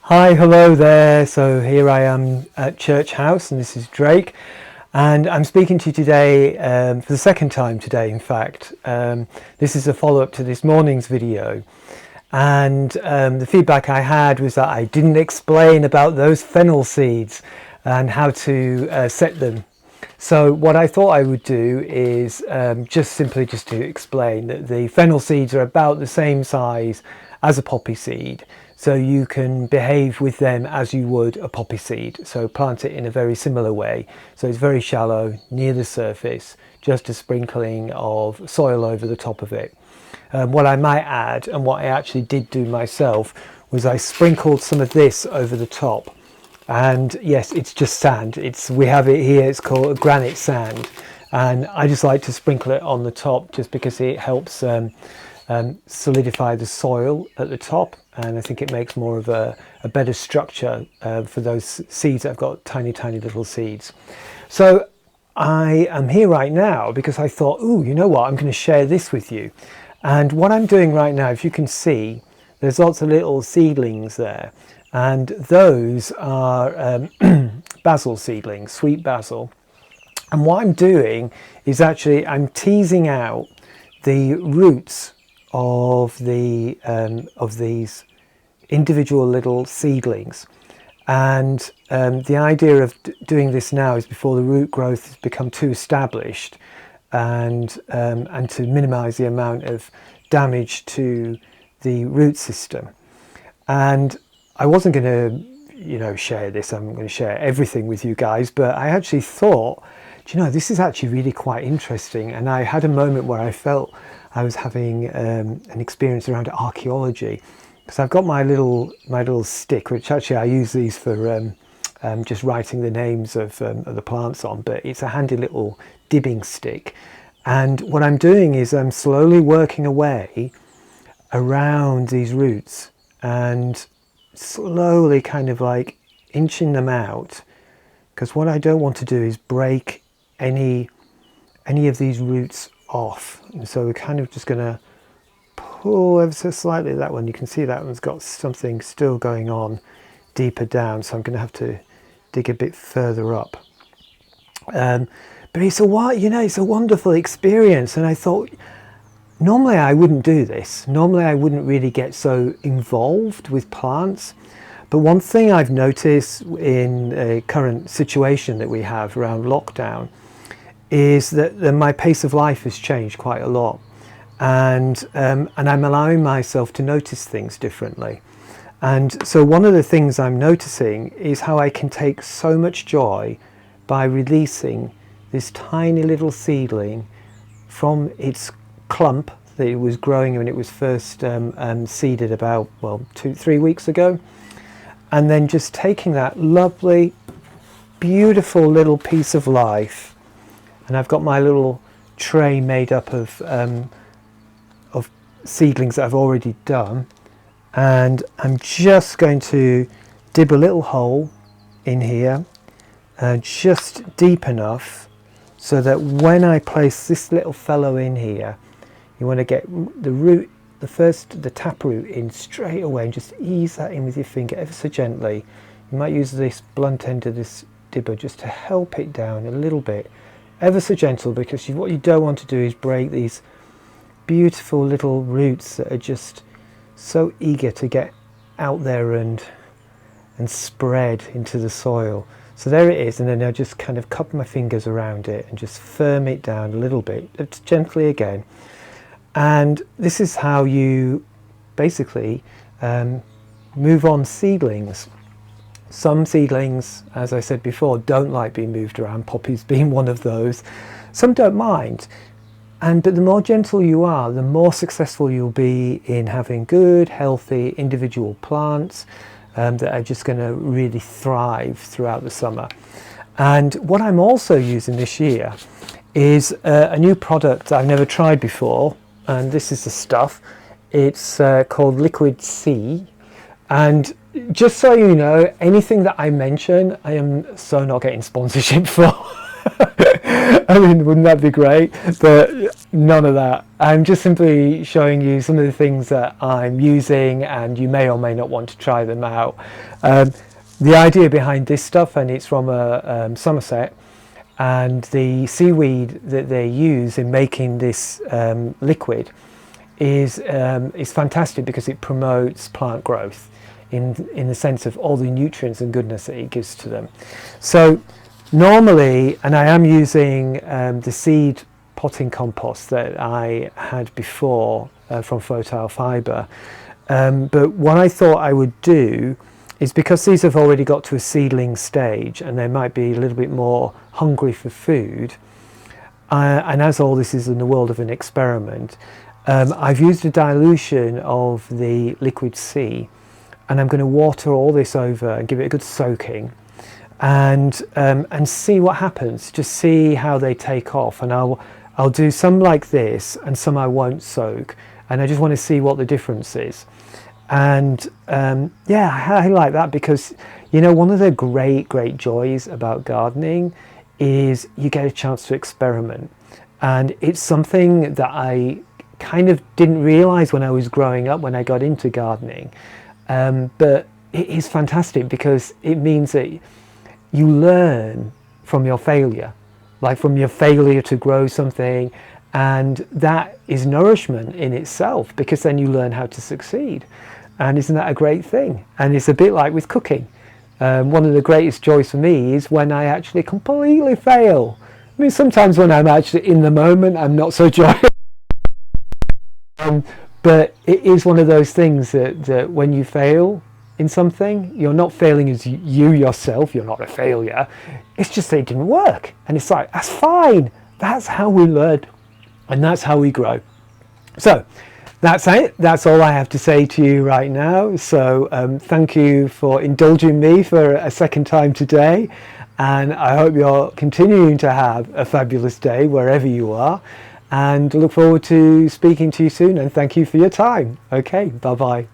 Hi, hello there. So here I am at Church House, and this is Drake, and I'm speaking to you today for the second time today. In fact, this is a follow-up to this morning's video, and the feedback I had was that I didn't explain about those fennel seeds and how to set them. So what I thought I would do is just to explain that the fennel seeds are about the same size as a poppy seed, so you can behave with them as you would a poppy seed. So plant it in a very similar way. So it's very shallow, near the surface, just a sprinkling of soil over the top of it. What I might add, and what I actually did do myself, was I sprinkled some of this over the top. And yes, it's just sand. We have it here, it's called granite sand. And I just like to sprinkle it on the top just because it helps solidify the soil at the top, and I think it makes more of a better structure for those seeds that have got tiny little seeds. So I am here right now because I thought, ooh, you know what, I'm going to share this with you. And what I'm doing right now, if you can see, there's lots of little seedlings there, and those are basil seedlings, sweet basil. And what I'm doing is actually I'm teasing out the roots of these individual little seedlings, and the idea of doing this now is before the root growth has become too established, and to minimize the amount of damage to the root system. And I wasn't going to share this. I'm going to share everything with you guys, but I actually thought, this is actually really quite interesting. And I had a moment where I felt I was having an experience around archaeology, because I've got my little stick, which actually I use these for just writing the names of the plants on, but it's a handy little dibbing stick. And what I'm doing is I'm slowly working away around these roots and slowly kind of like inching them out, because what I don't want to do is break any of these roots off. And so we're kind of just going to pull ever so slightly. That one, you can see that one's got something still going on deeper down, so I'm going to have to dig a bit further up. But it's a wonderful experience. And I thought, normally I wouldn't do this. Normally I wouldn't really get so involved with plants. But one thing I've noticed in a current situation that we have around lockdown is that my pace of life has changed quite a lot, and I'm allowing myself to notice things differently. And so one of the things I'm noticing is how I can take so much joy by releasing this tiny little seedling from its clump that it was growing when it was first seeded about 2-3 weeks ago, and then just taking that lovely, beautiful little piece of life. And I've got my little tray made up of seedlings that I've already done, and I'm just going to dib a little hole in here, just deep enough so that when I place this little fellow in here, you want to get the root, the taproot in straight away, and just ease that in with your finger ever so gently. You might use this blunt end of this dibber just to help it down a little bit, ever so gentle, because what you don't want to do is break these beautiful little roots that are just so eager to get out there and spread into the soil. So there it is, and then I just kind of cup my fingers around it and just firm it down a little bit, gently again. And this is how you basically move on seedlings. Some seedlings, as I said before, don't like being moved around, poppies being one of those. Some don't mind. But the more gentle you are, the more successful you'll be in having good, healthy, individual plants that are just going to really thrive throughout the summer. And what I'm also using this year is a new product I've never tried before, and this is the stuff. It's called Liquid C. And just so you know, anything that I mention, I am so not getting sponsorship for. I mean, wouldn't that be great? But none of that. I'm just simply showing you some of the things that I'm using, and you may or may not want to try them out. The idea behind this stuff, and it's from Somerset, and the seaweed that they use in making this liquid is fantastic because it promotes plant growth in the sense of all the nutrients and goodness that it gives to them. So normally, and I am using the seed potting compost that I had before from Fertile Fibre, but what I thought I would do is, because these have already got to a seedling stage and they might be a little bit more hungry for food, and as all this is in the world of an experiment, I've used a dilution of the liquid C, and I'm going to water all this over and give it a good soaking, and see what happens. Just see how they take off, and I'll do some like this and some I won't soak, and I just want to see what the difference is. And yeah, I like that because, you know, one of the great joys about gardening is you get a chance to experiment, and it's something that I kind of didn't realize when I was growing up, when I got into gardening, but it is fantastic because it means that you learn from your failure, like from your failure to grow something, and that is nourishment in itself, because then you learn how to succeed. And isn't that a great thing? And it's a bit like with cooking. One of the greatest joys for me is when I actually completely fail. I mean, sometimes when I'm actually in the moment, I'm not so joyous. But it is one of those things that when you fail in something, you're not failing as you yourself, you're not a failure. It's just that it didn't work. And it's like, that's fine. That's how we learn. And that's how we grow. So that's it. That's all I have to say to you right now. So thank you for indulging me for a second time today. And I hope you're continuing to have a fabulous day wherever you are. And look forward to speaking to you soon. And thank you for your time. Okay, bye-bye.